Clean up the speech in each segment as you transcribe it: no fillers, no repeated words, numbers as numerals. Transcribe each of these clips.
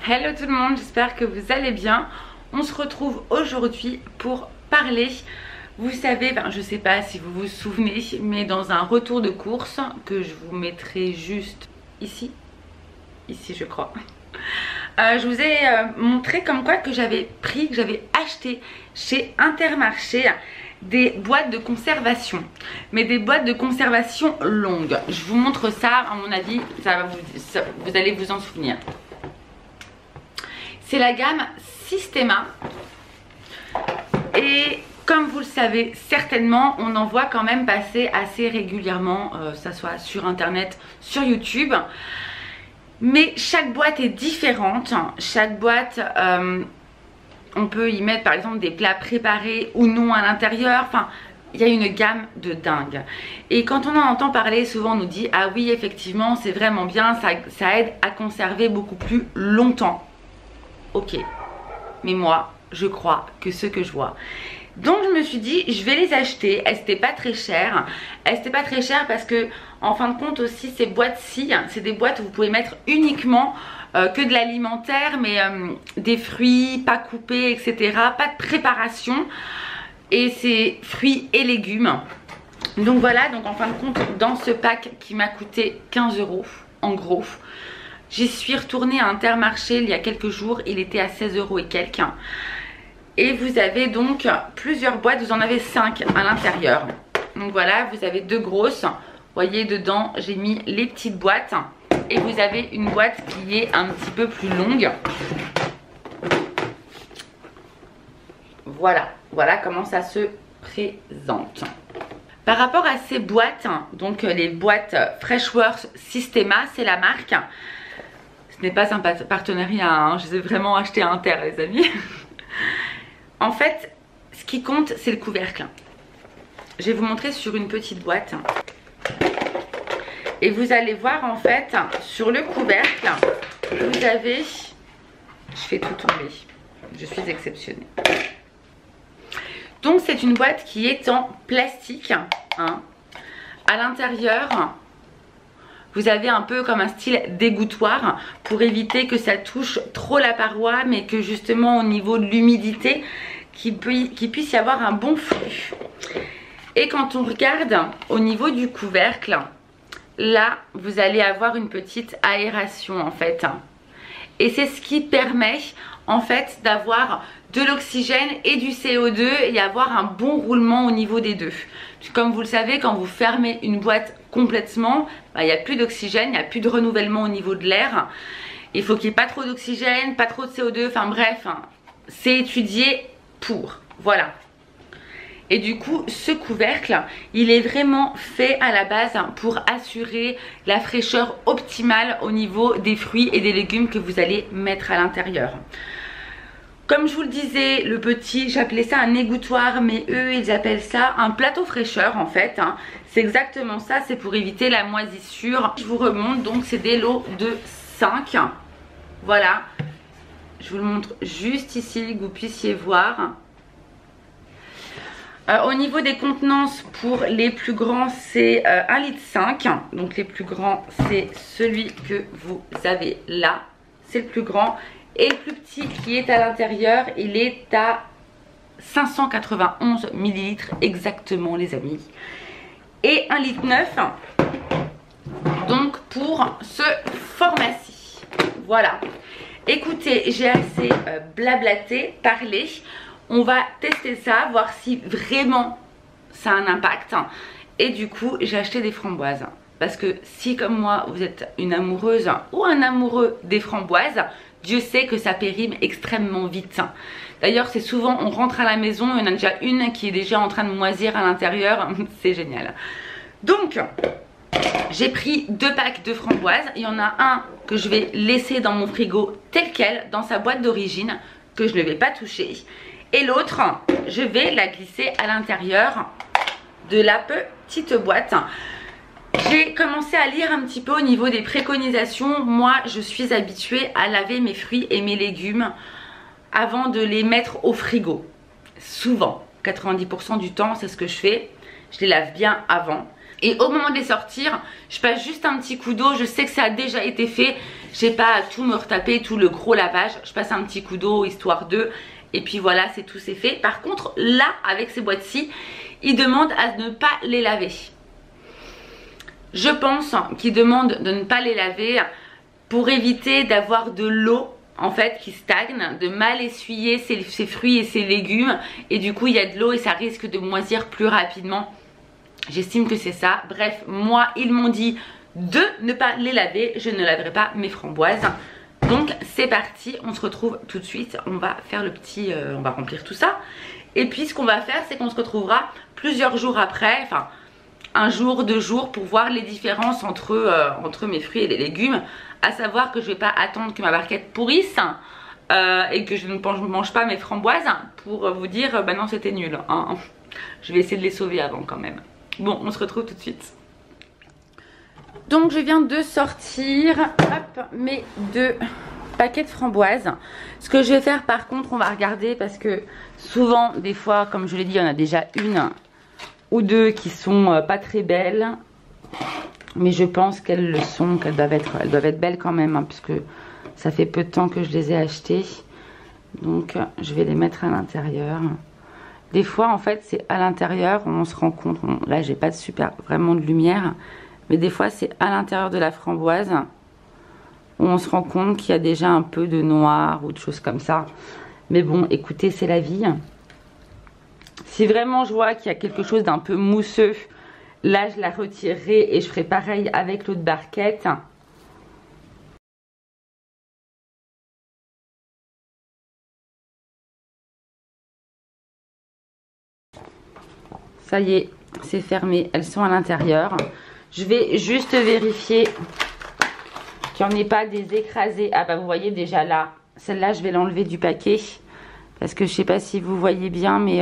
Hello tout le monde, j'espère que vous allez bien. On se retrouve aujourd'hui pour parler, vous savez, je sais pas si vous vous souvenez, mais dans un retour de course que je vous mettrai juste ici je crois. Je vous ai montré comme quoi que j'avais acheté chez Intermarché des boîtes de conservation, mais des boîtes de conservation longues. Je vous montre ça, à mon avis, vous allez vous en souvenir. C'est la gamme Systema et comme vous le savez certainement, on en voit quand même passer assez régulièrement, ça soit sur internet, sur YouTube. Mais chaque boîte est différente. Chaque boîte, on peut y mettre par exemple des plats préparés ou non à l'intérieur. Enfin, il y a une gamme de dingue. Et quand on en entend parler, souvent on nous dit ah oui effectivement c'est vraiment bien, ça aide à conserver beaucoup plus longtemps. Ok, mais moi je crois que ce que je vois. Donc je me suis dit je vais les acheter. Elles n'étaient pas très chères. Elles n'étaient pas très chères parce que en fin de compte aussi ces boîtes-ci, c'est des boîtes où vous pouvez mettre uniquement que de l'alimentaire, mais des fruits pas coupés, etc. Pas de préparation. Et c'est fruits et légumes. Donc voilà, donc en fin de compte dans ce pack qui m'a coûté 15 € en gros. J'y suis retournée à Intermarché il y a quelques jours, il était à 16 € et quelques. Et vous avez donc plusieurs boîtes, vous en avez 5 à l'intérieur. Donc voilà, vous avez deux grosses. Vous voyez dedans, j'ai mis les petites boîtes. Et vous avez une boîte qui est un petit peu plus longue. Voilà, voilà comment ça se présente. Par rapport à ces boîtes, donc les boîtes Freshworks Systema, c'est la marque. Ce n'est pas un partenariat, hein. Je les ai vraiment achetés à Inter les amis. En fait, ce qui compte c'est le couvercle. Je vais vous montrer sur une petite boîte. Et vous allez voir en fait sur le couvercle, vous avez, je fais tout tomber, je suis exceptionnée. Donc c'est une boîte qui est en plastique, hein. À l'intérieur, vous avez un peu comme un style dégouttoir pour éviter que ça touche trop la paroi, mais que justement au niveau de l'humidité, qu'il puisse y avoir un bon flux. Et quand on regarde au niveau du couvercle, là vous allez avoir une petite aération en fait. Et c'est ce qui permet en fait d'avoir de l'oxygène et du CO2 et avoir un bon roulement au niveau des deux. Comme vous le savez, quand vous fermez une boîte complètement, il n'y a plus d'oxygène, il n'y a plus de renouvellement au niveau de l'air. Il faut qu'il n'y ait pas trop d'oxygène, pas trop de CO2, enfin bref, c'est étudié pour. Voilà. Et du coup, ce couvercle, il est vraiment fait à la base pour assurer la fraîcheur optimale au niveau des fruits et des légumes que vous allez mettre à l'intérieur. Comme je vous le disais, le petit, j'appelais ça un égouttoir, mais eux, ils appellent ça un plateau fraîcheur en fait. C'est exactement ça, c'est pour éviter la moisissure. Je vous remonte, donc c'est des lots de 5. Voilà. Je vous le montre juste ici, que vous puissiez voir. Au niveau des contenances, pour les plus grands, c'est 1,5 litre. Donc les plus grands, c'est celui que vous avez là. C'est le plus grand. Et le plus petit qui est à l'intérieur, il est à 591 ml exactement les amis. Et 1,9 litre. Donc pour ce format-ci. Voilà. Écoutez, j'ai assez blablaté, parlé. On va tester ça, voir si vraiment ça a un impact. Et du coup, j'ai acheté des framboises. Parce que si comme moi, vous êtes une amoureuse ou un amoureux des framboises, Dieu sait que ça périme extrêmement vite. D'ailleurs, c'est souvent, on rentre à la maison, il y en a déjà une qui est déjà en train de moisir à l'intérieur. C'est génial. Donc, j'ai pris 2 packs de framboises. Il y en a un que je vais laisser dans mon frigo tel quel, dans sa boîte d'origine, que je ne vais pas toucher. Et l'autre, je vais la glisser à l'intérieur de la petite boîte. J'ai commencé à lire un petit peu au niveau des préconisations. Moi, je suis habituée à laver mes fruits et mes légumes avant de les mettre au frigo. Souvent, 90% du temps, c'est ce que je fais. Je les lave bien avant. Et au moment de les sortir, je passe juste un petit coup d'eau. Je sais que ça a déjà été fait. J'ai pas à tout me retaper, tout le gros lavage. Je passe un petit coup d'eau histoire de... Et puis voilà, c'est tout, c'est fait. Par contre, là, avec ces boîtes-ci, ils demandent à ne pas les laver. Je pense qu'ils demandent de ne pas les laver pour éviter d'avoir de l'eau en fait qui stagne, de mal essuyer ses fruits et ses légumes. Et du coup, il y a de l'eau et ça risque de moisir plus rapidement. J'estime que c'est ça. Bref, moi, ils m'ont dit de ne pas les laver. Je ne laverai pas mes framboises. Donc, c'est parti. On se retrouve tout de suite. On va faire le petit... on va remplir tout ça. Et puis, ce qu'on va faire, c'est qu'on se retrouvera plusieurs jours après. Enfin, un jour, 2 jours pour voir les différences entre mes fruits et les légumes. À savoir que je ne vais pas attendre que ma barquette pourrisse. Et que je ne mange pas mes framboises pour vous dire bah non c'était nul hein. Je vais essayer de les sauver avant quand même. Bon, on se retrouve tout de suite. Donc je viens de sortir mes 2 paquets de framboises. Ce que je vais faire par contre, on va regarder parce que souvent des fois comme je l'ai dit il y en a déjà 1 ou 2 qui sont pas très belles. Mais je pense qu'elles le sont, elles doivent être belles quand même hein, puisque ça fait peu de temps que je les ai achetées. Donc je vais les mettre à l'intérieur. Des fois en fait c'est à l'intérieur on se rend compte. Là j'ai pas vraiment de lumière. Mais des fois c'est à l'intérieur de la framboise où on se rend compte qu'il y a déjà un peu de noir ou de choses comme ça. Mais bon écoutez c'est la vie. Si vraiment je vois qu'il y a quelque chose d'un peu mousseux, là je la retirerai et je ferai pareil avec l'autre barquette. Ça y est, c'est fermé, elles sont à l'intérieur. Je vais juste vérifier qu'il n'y en ait pas des écrasés. Ah bah vous voyez déjà là, celle-là je vais l'enlever du paquet. Parce que je ne sais pas si vous voyez bien, mais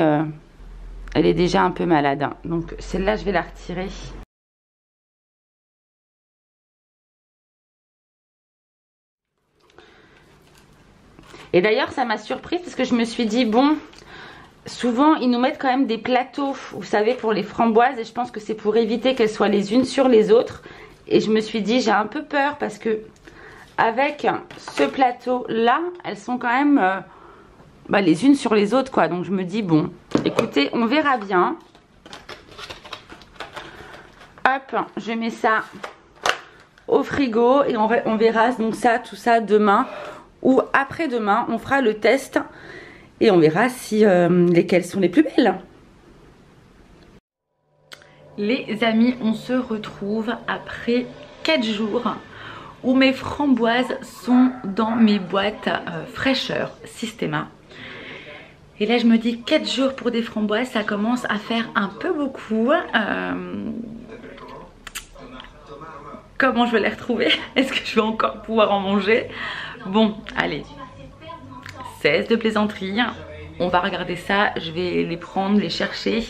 elle est déjà un peu malade. Hein. Donc celle-là je vais la retirer. Et d'ailleurs ça m'a surprise parce que je me suis dit bon... Souvent, ils nous mettent quand même des plateaux, vous savez, pour les framboises. Et je pense que c'est pour éviter qu'elles soient les unes sur les autres. Et je me suis dit, j'ai un peu peur parce que avec ce plateau-là, elles sont quand même les unes sur les autres, quoi. Donc je me dis, bon, écoutez, on verra bien. Hop, je mets ça au frigo et on verra donc ça, tout ça demain ou après-demain. On fera le test. Et on verra si lesquelles sont les plus belles. Les amis, on se retrouve après 4 jours où mes framboises sont dans mes boîtes fraîcheur Systema. Et là je me dis 4 jours pour des framboises, ça commence à faire un peu beaucoup. Comment je vais les retrouver? Est-ce que je vais encore pouvoir en manger? Bon, allez. Cesse de plaisanterie, on va regarder ça, je vais les prendre, les chercher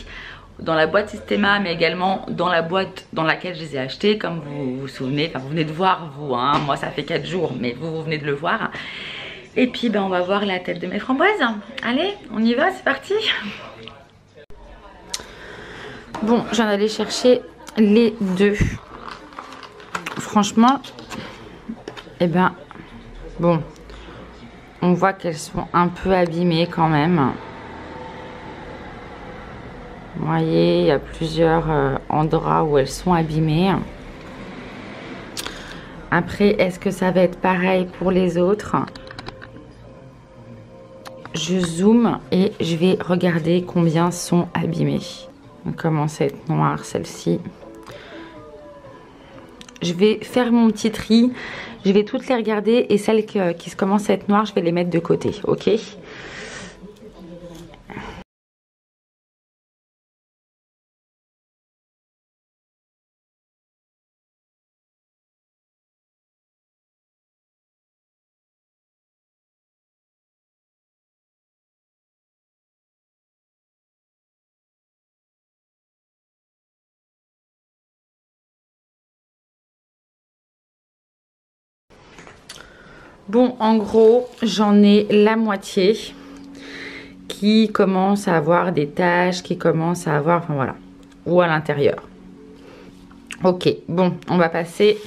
dans la boîte Systema mais également dans la boîte dans laquelle je les ai achetées comme vous vous souvenez, enfin vous venez de voir vous, hein. Moi ça fait 4 jours mais vous venez de le voir. Et puis on va voir la tête de mes framboises. Allez, on y va, c'est parti. Bon, j'en allais chercher les 2. Franchement, bon. On voit qu'elles sont un peu abîmées quand même. Vous voyez, il y a plusieurs endroits où elles sont abîmées. Après, est-ce que ça va être pareil pour les autres? Je zoome et je vais regarder combien sont abîmées. Elle commence à être noire celle-ci. Je vais faire mon petit tri. Je vais toutes les regarder et celles qui commencent à être noires, je vais les mettre de côté, ok? Bon, en gros, j'en ai la moitié qui commence à avoir des taches, qui commence à avoir, enfin voilà, ou à l'intérieur. Ok, bon, on va passer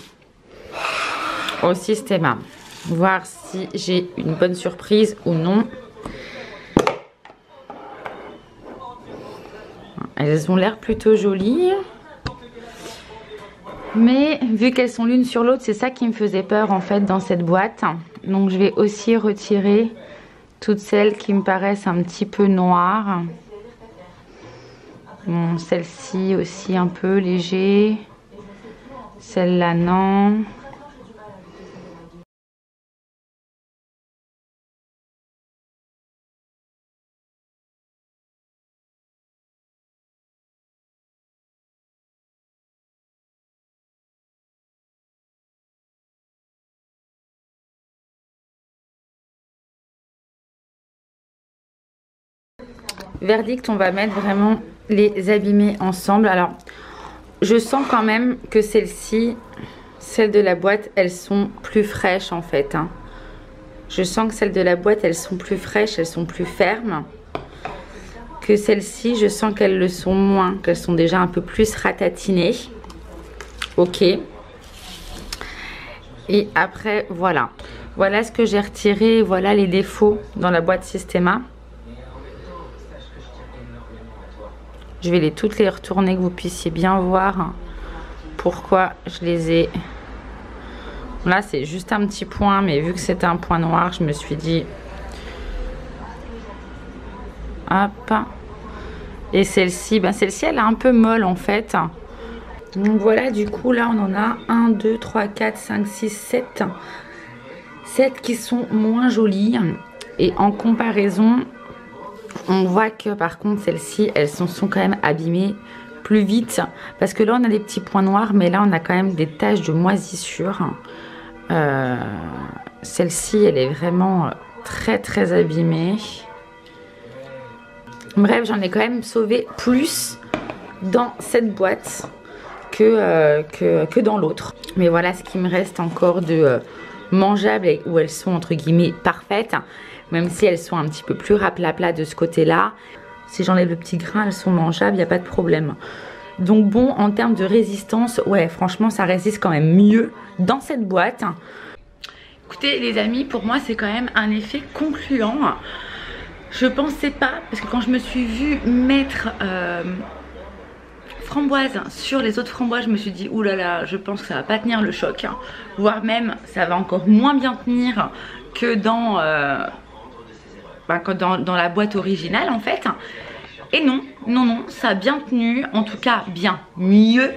au Systema. Voir si j'ai une bonne surprise ou non. Elles ont l'air plutôt jolies. Mais vu qu'elles sont l'une sur l'autre, c'est ça qui me faisait peur en fait dans cette boîte. Donc je vais aussi retirer toutes celles qui me paraissent un petit peu noires. Bon, celle-ci aussi un peu léger. Celle-là non. Verdict, on va mettre vraiment les abîmés ensemble. Alors, je sens quand même que celles-ci, celles de la boîte, elles sont plus fraîches en fait. Hein. Je sens que celles de la boîte, elles sont plus fraîches, elles sont plus fermes. Que celles-ci, je sens qu'elles le sont moins, qu'elles sont déjà un peu plus ratatinées. Ok. Et après, voilà. Voilà ce que j'ai retiré, voilà les défauts dans la boîte Systema. Je vais toutes les retourner, que vous puissiez bien voir pourquoi je les ai. Là, c'est juste un petit point, mais vu que c'était un point noir, je me suis dit... Hop. Et celle-ci, ben celle-ci, elle est un peu molle en fait. Donc voilà, du coup, là, on en a 1, 2, 3, 4, 5, 6, 7. 7 qui sont moins jolies. Et en comparaison... On voit que par contre celles-ci, elles sont quand même abîmées plus vite. Parce que là on a des petits points noirs, mais là on a quand même des taches de moisissure. Celle-ci, elle est vraiment très abîmée. Bref, j'en ai quand même sauvé plus dans cette boîte que dans l'autre. Mais voilà ce qui me reste encore de mangeables, où elles sont entre guillemets parfaites. Même si elles sont un petit peu plus raplapla de ce côté-là. Si j'enlève le petit grain, elles sont mangeables, il n'y a pas de problème. Donc bon, en termes de résistance, ouais, franchement, ça résiste quand même mieux dans cette boîte. Écoutez, les amis, pour moi, c'est quand même un effet concluant. Je pensais pas, parce que quand je me suis vue mettre framboise sur les autres framboises, je me suis dit, oulala, je pense que ça va pas tenir le choc. Voire même, ça va encore moins bien tenir que dans... dans la boîte originale en fait. Et non, ça a bien tenu, en tout cas bien mieux,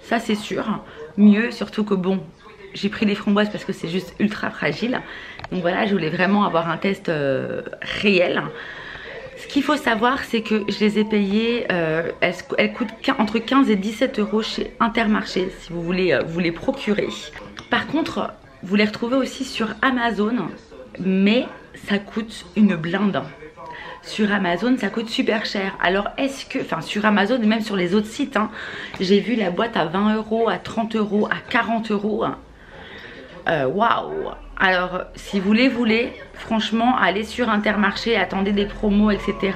ça c'est sûr, mieux, surtout que bon, j'ai pris les framboises parce que c'est juste ultra fragile. Donc voilà, je voulais vraiment avoir un test réel. Ce qu'il faut savoir, c'est que je les ai payées, elles coûtent entre 15 et 17 € chez Intermarché si vous voulez vous les procurer. Par contre, vous les retrouvez aussi sur Amazon, mais ça coûte une blinde. Sur Amazon, ça coûte super cher. Alors est-ce que, enfin sur Amazon et même sur les autres sites, hein, j'ai vu la boîte à 20 €, à 30 €, à 40 €. Waouh! Alors si vous les voulez, franchement, allez sur Intermarché, attendez des promos, etc.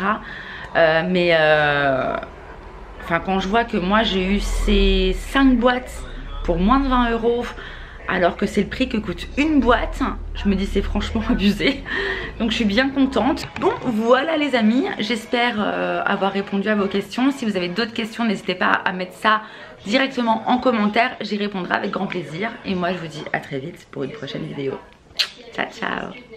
Enfin quand je vois que moi j'ai eu ces 5 boîtes pour moins de 20 €, alors que c'est le prix que coûte une boîte, je me dis c'est franchement abusé. Donc je suis bien contente. Bon voilà les amis, j'espère avoir répondu à vos questions. Si vous avez d'autres questions, n'hésitez pas à mettre ça directement en commentaire, j'y répondrai avec grand plaisir. Et moi je vous dis à très vite pour une prochaine vidéo. Ciao ciao.